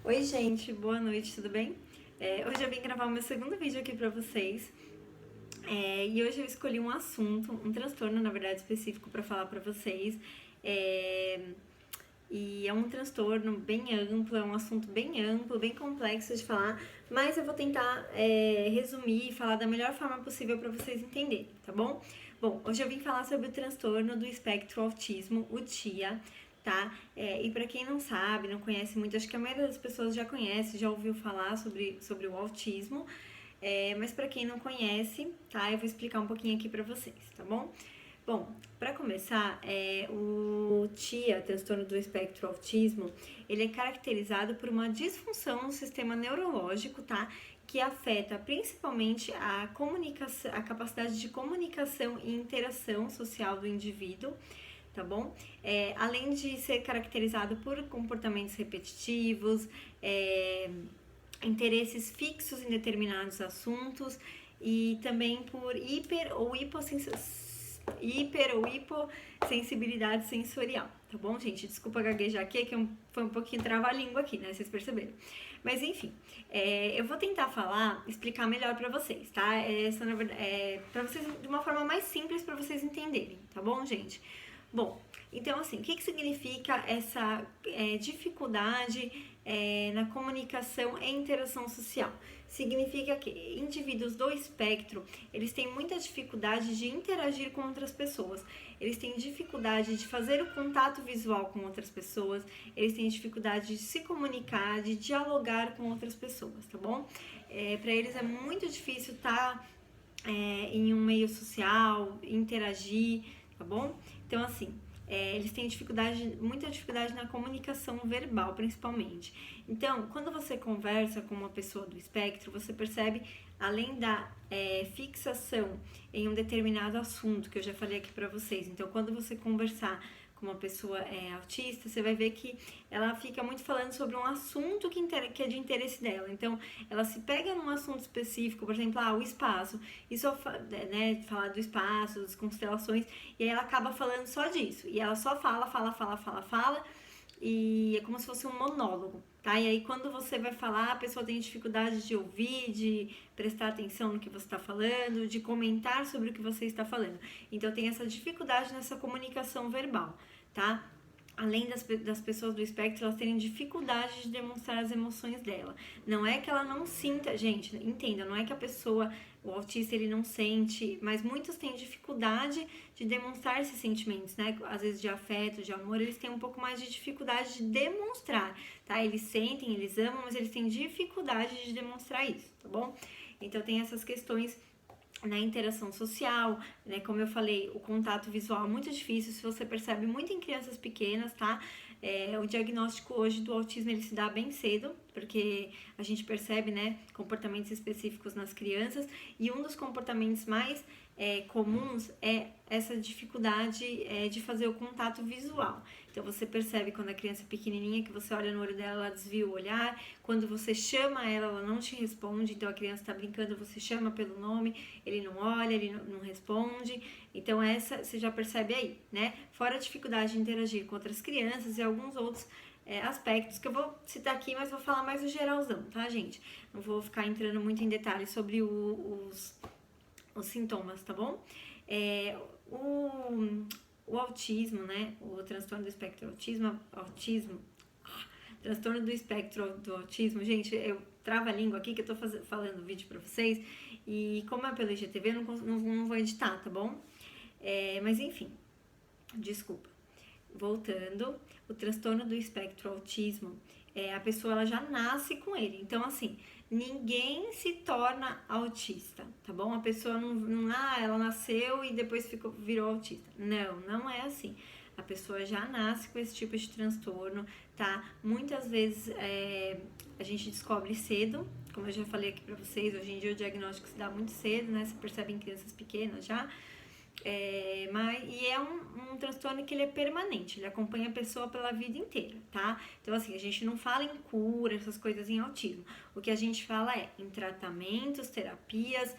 Oi gente, boa noite, tudo bem? Hoje eu vim gravar o meu segundo vídeo aqui pra vocês e hoje eu escolhi um assunto, um transtorno na verdade específico pra falar pra vocês e é um transtorno bem amplo, é um assunto bem amplo, bem complexo de falar, mas eu vou tentar resumir e falar da melhor forma possível pra vocês entenderem, tá bom? Bom, hoje eu vim falar sobre o transtorno do espectro autismo, o TIA, tá? E para quem não sabe, não conhece muito, acho que a maioria das pessoas já conhece, já ouviu falar sobre o autismo, mas para quem não conhece, tá? Eu vou explicar um pouquinho aqui para vocês, tá bom? Bom, para começar, o TIA, transtorno do espectro autismo, ele é caracterizado por uma disfunção no sistema neurológico, tá? Que afeta principalmente a comunicação, a capacidade de comunicação e interação social do indivíduo, tá bom? Além de ser caracterizado por comportamentos repetitivos, interesses fixos em determinados assuntos e também por hiper ou hipossensibilidade sensorial, tá bom, gente? Desculpa gaguejar aqui, foi um pouquinho trava-língua aqui, né? Vocês perceberam. Mas enfim, eu vou tentar explicar melhor pra vocês, tá? Essa, na verdade, pra vocês, de uma forma mais simples pra vocês entenderem, tá bom, gente? Bom, então assim, o que significa essa dificuldade na comunicação e interação social? Significa que indivíduos do espectro, eles têm muita dificuldade de interagir com outras pessoas, eles têm dificuldade de fazer o contato visual com outras pessoas, eles têm dificuldade de se comunicar, de dialogar com outras pessoas, tá bom? Para eles é muito difícil estar em um meio social, interagir, tá bom? Então, assim, eles têm muita dificuldade na comunicação verbal, principalmente. Então, quando você conversa com uma pessoa do espectro, você percebe, além da fixação em um determinado assunto, que eu já falei aqui pra vocês. Então, quando você conversar com uma pessoa autista, você vai ver que ela fica muito falando sobre um assunto que é de interesse dela. Então, ela se pega num assunto específico, por exemplo, o espaço, e só falar do espaço, das constelações, e aí ela acaba falando só disso. E ela só fala, e é como se fosse um monólogo, tá? E aí quando você vai falar, a pessoa tem dificuldade de ouvir, de prestar atenção no que você está falando, de comentar sobre o que você está falando. Então tem essa dificuldade nessa comunicação verbal, tá? Além das pessoas do espectro, elas terem dificuldade de demonstrar as emoções dela. Não é que ela não sinta, gente, entenda, não é que o autista, ele não sente, mas muitos têm dificuldade de demonstrar esses sentimentos, né? Às vezes de afeto, de amor, eles têm um pouco mais de dificuldade de demonstrar, tá? Eles sentem, eles amam, mas eles têm dificuldade de demonstrar isso, tá bom? Então tem essas questões na interação social, né? Como eu falei, o contato visual é muito difícil, se você percebe muito em crianças pequenas, tá? O diagnóstico hoje do autismo, ele se dá bem cedo, porque a gente percebe, né, comportamentos específicos nas crianças, e um dos comportamentos mais comuns é essa dificuldade de fazer o contato visual. Então você percebe quando a criança é pequenininha, que você olha no olho dela, ela desvia o olhar, quando você chama ela, ela não te responde, então a criança está brincando, você chama pelo nome, ele não olha, ele não responde, então essa você já percebe aí, né? Fora a dificuldade de interagir com outras crianças e alguns outros aspectos que eu vou citar aqui, mas vou falar mais o geralzão, tá, gente? Não vou ficar entrando muito em detalhes sobre os sintomas, tá bom? O autismo, né? O transtorno do espectro transtorno do espectro do autismo, gente, eu travo a língua aqui que eu tô falando vídeo pra vocês e como é pelo IGTV, eu não vou editar, tá bom? Mas enfim, desculpa. Voltando, o transtorno do espectro autismo, a pessoa ela já nasce com ele. Então, assim, ninguém se torna autista, tá bom? A pessoa ela nasceu e depois virou autista. Não é assim. A pessoa já nasce com esse tipo de transtorno, tá? Muitas vezes a gente descobre cedo, como eu já falei aqui pra vocês, hoje em dia o diagnóstico se dá muito cedo, né? Se percebe em crianças pequenas já. E é um transtorno que ele é permanente, ele acompanha a pessoa pela vida inteira, tá? Então, assim, a gente não fala em cura, essas coisas em autismo. O que a gente fala em tratamentos, terapias,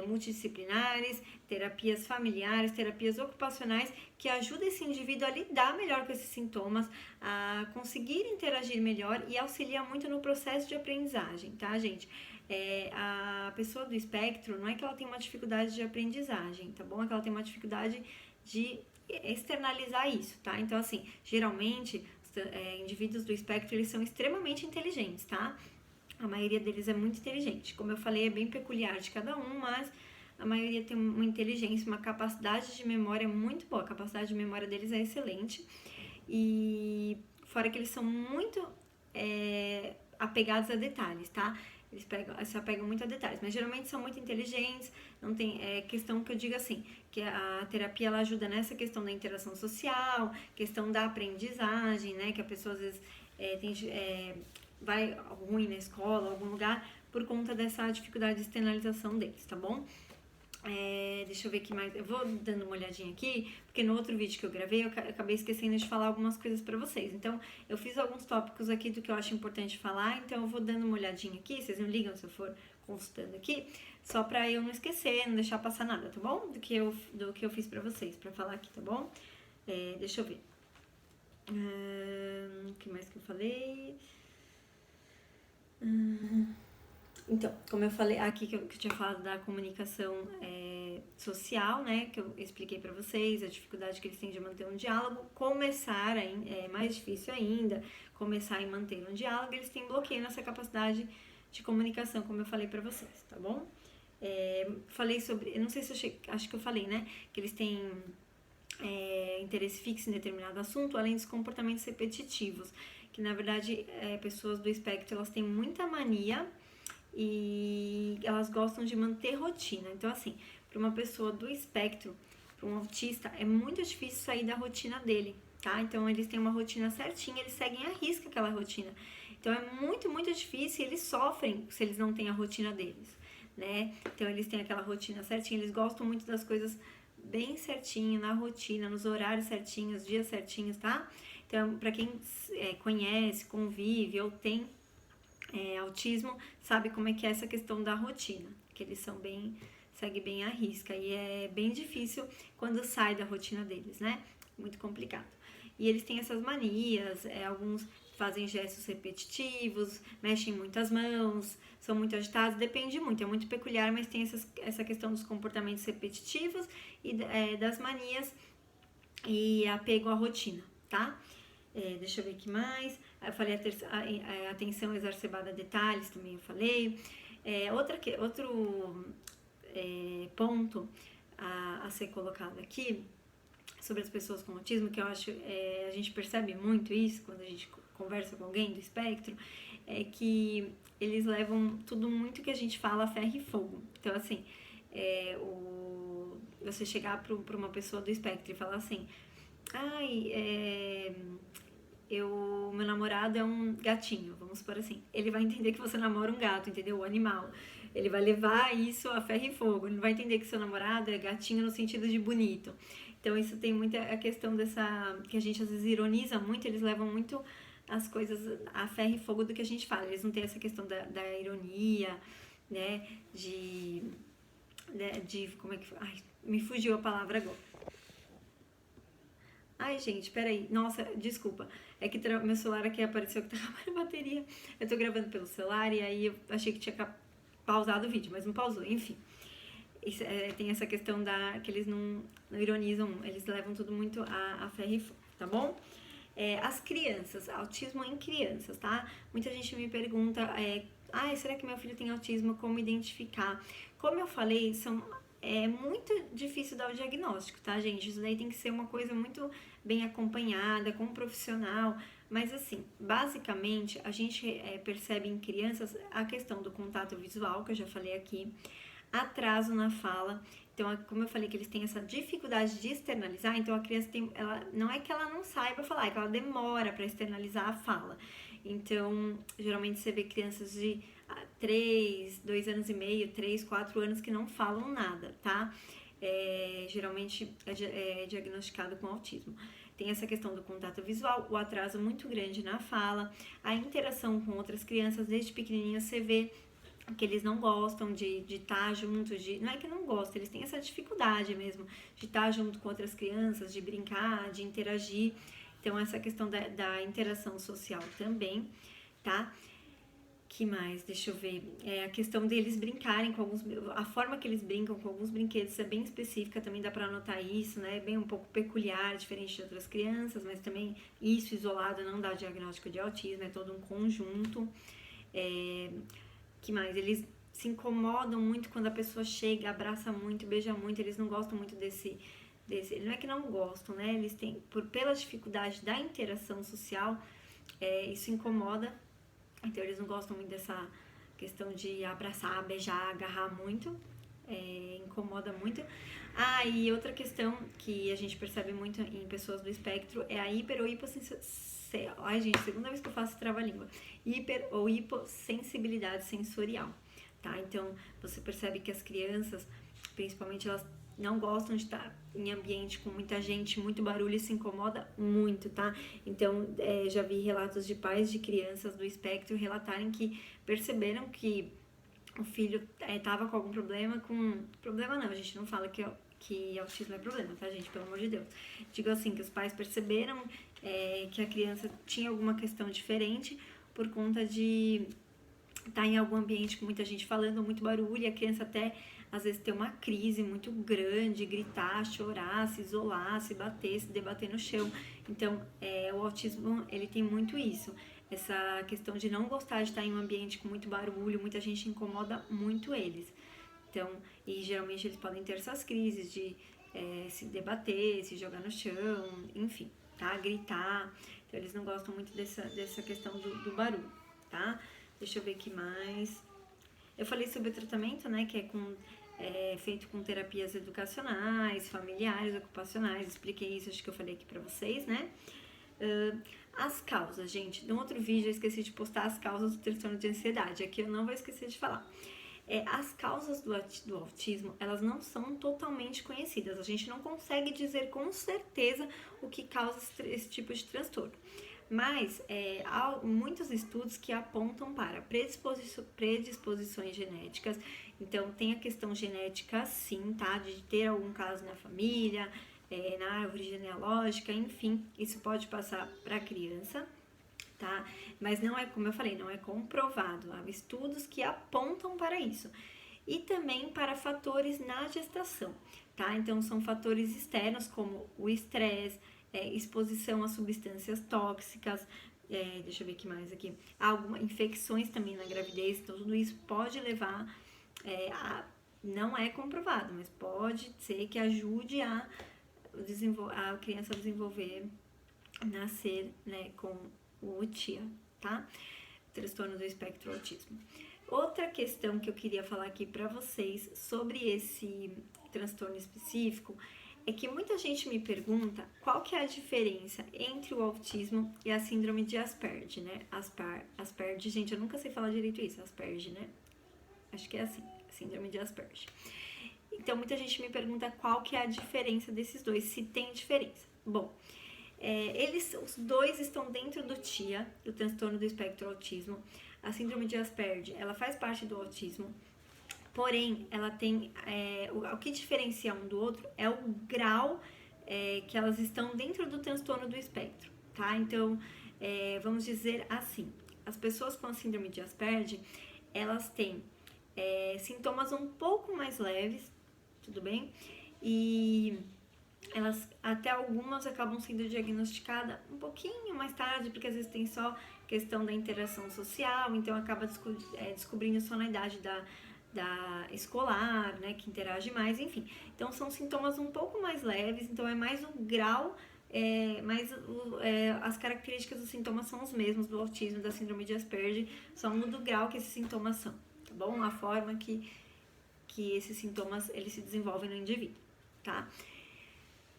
multidisciplinares, terapias familiares, terapias ocupacionais, que ajudam esse indivíduo a lidar melhor com esses sintomas, a conseguir interagir melhor e auxilia muito no processo de aprendizagem, tá, gente? A pessoa do espectro, não é que ela tem uma dificuldade de aprendizagem, tá bom? É que ela tem uma dificuldade de externalizar isso, tá? Então, assim, geralmente, indivíduos do espectro, eles são extremamente inteligentes, tá? A maioria deles é muito inteligente. Como eu falei, é bem peculiar de cada um, mas a maioria tem uma inteligência, uma capacidade de memória muito boa. A capacidade de memória deles é excelente. E fora que eles são muito apegados a detalhes, tá? Eles se apegam muito a detalhes, mas geralmente são muito inteligentes. Não tem questão que eu diga assim, que a terapia ela ajuda nessa questão da interação social, questão da aprendizagem, né? Que a pessoa às vezes vai ruim na escola, algum lugar, por conta dessa dificuldade de externalização deles, tá bom? Deixa eu ver aqui mais. Eu vou dando uma olhadinha aqui, porque no outro vídeo que eu gravei, eu acabei esquecendo de falar algumas coisas pra vocês. Então, eu fiz alguns tópicos aqui do que eu acho importante falar, então eu vou dando uma olhadinha aqui, vocês não ligam se eu for consultando aqui, só pra eu não esquecer, não deixar passar nada, tá bom? Do que eu fiz pra vocês, pra falar aqui, tá bom? Deixa eu ver. O que mais que eu falei? Então, como eu falei aqui, que eu tinha falado da comunicação social, né, que eu expliquei pra vocês, a dificuldade que eles têm de manter um diálogo, é mais difícil ainda, começar e manter um diálogo, eles têm bloqueio nessa capacidade de comunicação, como eu falei pra vocês, tá bom? Falei sobre, eu não sei se acho que eu falei, né, que eles têm interesse fixo em determinado assunto, além dos comportamentos repetitivos, que na verdade pessoas do espectro, elas têm muita mania e elas gostam de manter rotina. Então, assim, para uma pessoa do espectro, para um autista, é muito difícil sair da rotina dele, tá? Então, eles têm uma rotina certinha, eles seguem à risca aquela rotina. Então, é muito, muito difícil e eles sofrem se eles não têm a rotina deles, né? Então, eles têm aquela rotina certinha, eles gostam muito das coisas bem certinho, na rotina, nos horários certinhos, dias certinhos, tá? Então, para quem conhece, convive ou tem autismo, sabe como é que é essa questão da rotina, que eles seguem bem à risca e é bem difícil quando sai da rotina deles, né? Muito complicado. E eles têm essas manias, alguns fazem gestos repetitivos, mexem muito as mãos, são muito agitados, depende muito, é muito peculiar, mas tem essa questão dos comportamentos repetitivos e das manias e apego à rotina, tá? Deixa eu ver aqui mais. Eu falei a atenção exacerbada a detalhes, também eu falei. Outro ponto a ser colocado aqui sobre as pessoas com autismo, que eu acho a gente percebe muito isso quando a gente conversa com alguém do espectro, é que eles levam tudo muito que a gente fala a ferro e fogo. Então, assim, você chegar para uma pessoa do espectro e falar assim, meu namorado é um gatinho, vamos supor assim. Ele vai entender que você namora um gato, entendeu? O animal. Ele vai levar isso a ferro e fogo. Ele não vai entender que seu namorado é gatinho no sentido de bonito. Então, isso tem muita a questão que a gente às vezes ironiza muito, eles levam muito as coisas a ferro e fogo do que a gente fala. Eles não têm essa questão da ironia, né? Como é que... Ai, me fugiu a palavra agora. Ai, gente, peraí. Nossa, desculpa. É que meu celular aqui apareceu que tá acabando a bateria. Eu tô gravando pelo celular e aí eu achei que tinha pausado o vídeo, mas não pausou. Enfim, tem essa questão que eles não ironizam, eles levam tudo muito a ferro e fogo, tá bom? As crianças, autismo em crianças, tá? Muita gente me pergunta, será que meu filho tem autismo? Como identificar? Como eu falei, é muito difícil dar o diagnóstico, tá, gente? Isso daí tem que ser uma coisa muito bem acompanhada, com um profissional. Mas, assim, basicamente, a gente percebe em crianças a questão do contato visual, que eu já falei aqui, atraso na fala. Então, como eu falei que eles têm essa dificuldade de externalizar, então a criança não é que ela não saiba falar, é que ela demora para externalizar a fala. Então, geralmente você vê crianças de 2 anos e meio, 3, 4 anos que não falam nada, tá? Geralmente é diagnosticado com autismo. Tem essa questão do contato visual, o atraso muito grande na fala, a interação com outras crianças, desde pequenininho você vê que eles não gostam de estar junto, não é que não gostam, eles têm essa dificuldade mesmo de estar junto com outras crianças, de brincar, de interagir. Então, essa questão da interação social também, tá? Que mais? Deixa eu ver. A questão deles brincarem com alguns... A forma que eles brincam com alguns brinquedos é bem específica, também dá pra notar isso, né? É bem um pouco peculiar, diferente de outras crianças, mas também isso isolado não dá diagnóstico de autismo, é todo um conjunto. Que mais? Eles se incomodam muito quando a pessoa chega, abraça muito, beija muito, eles não gostam muito desse não é que não gostam, né? Eles têm, pela dificuldade da interação social, isso incomoda. Então, eles não gostam muito dessa questão de abraçar, beijar, agarrar muito. Incomoda muito. E outra questão que a gente percebe muito em pessoas do espectro é a hiper ou hipossensibilidade. Ai, gente, segunda vez que eu faço trava-língua. Hiper ou hipossensibilidade sensorial, tá? Então, você percebe que as crianças, principalmente, elas não gostam de estar em ambiente com muita gente, muito barulho, e se incomoda muito, tá? Então, já vi relatos de pais de crianças do espectro relatarem que perceberam que o filho tava com algum problema Problema não, a gente não fala que autismo é problema, tá, gente? Pelo amor de Deus. Digo assim, que os pais perceberam que a criança tinha alguma questão diferente por conta de estar em algum ambiente com muita gente falando, muito barulho, e a criança até às vezes ter uma crise muito grande, gritar, chorar, se isolar, se bater, se debater no chão. Então, o autismo, ele tem muito isso. Essa questão de não gostar de estar em um ambiente com muito barulho, muita gente incomoda muito eles. Então, e geralmente eles podem ter essas crises de se debater, se jogar no chão, enfim, tá? Gritar. Então, eles não gostam muito dessa questão do barulho, tá? Deixa eu ver aqui mais. Eu falei sobre o tratamento, né, que é feito com terapias educacionais, familiares, ocupacionais. Expliquei isso, acho que eu falei aqui pra vocês, né? As causas, gente. No outro vídeo eu esqueci de postar as causas do transtorno de ansiedade. Aqui eu não vou esquecer de falar. As causas do autismo, elas não são totalmente conhecidas. A gente não consegue dizer com certeza o que causa esse tipo de transtorno. Mas há muitos estudos que apontam para predisposições genéticas. Então, tem a questão genética, sim, tá? De ter algum caso na família, na árvore genealógica, enfim, isso pode passar para a criança, tá? Mas não é, como eu falei, não é comprovado. Há estudos que apontam para isso. E também para fatores na gestação, tá? Então, são fatores externos, como o estresse, exposição a substâncias tóxicas, deixa eu ver o que mais aqui, algumas infecções também na gravidez, então tudo isso pode levar não é comprovado, mas pode ser que ajude a criança a desenvolver, nascer, né, com o TIA, tá? Transtorno do espectro autismo. Outra questão que eu queria falar aqui para vocês sobre esse transtorno específico é que muita gente me pergunta qual que é a diferença entre o autismo e a síndrome de Asperger, né? Asperger, gente, eu nunca sei falar direito isso, Asperger, né? Acho que é assim, síndrome de Asperger. Então, muita gente me pergunta qual que é a diferença desses dois, se tem diferença. Bom, os dois estão dentro do TIA, do transtorno do espectro autismo. A síndrome de Asperger, ela faz parte do autismo, porém, ela tem, o que diferencia um do outro é o grau que elas estão dentro do transtorno do espectro, tá? Então, vamos dizer assim, as pessoas com a síndrome de Asperger, elas têm sintomas um pouco mais leves, tudo bem? E elas, até algumas acabam sendo diagnosticadas um pouquinho mais tarde, porque às vezes tem só questão da interação social, então acaba descobrindo só na idade da escolar, né, que interage mais, enfim. Então, são sintomas um pouco mais leves, então é mais o grau, as características dos sintomas são os mesmos do autismo, da síndrome de Asperger, só muda o grau que esses sintomas são, tá bom? A forma que esses sintomas, eles se desenvolvem no indivíduo, tá?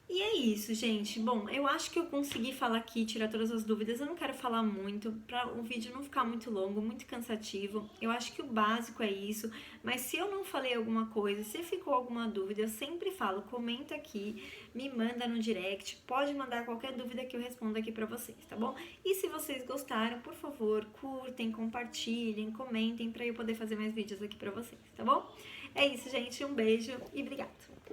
E é isso, gente. Bom, eu acho que eu consegui falar aqui, tirar todas as dúvidas. Eu não quero falar muito, para o vídeo não ficar muito longo, muito cansativo. Eu acho que o básico é isso. Mas se eu não falei alguma coisa, se ficou alguma dúvida, eu sempre falo, comenta aqui, me manda no direct. Pode mandar qualquer dúvida que eu respondo aqui pra vocês, tá bom? E se vocês gostaram, por favor, curtem, compartilhem, comentem pra eu poder fazer mais vídeos aqui pra vocês, tá bom? É isso, gente. Um beijo e obrigada.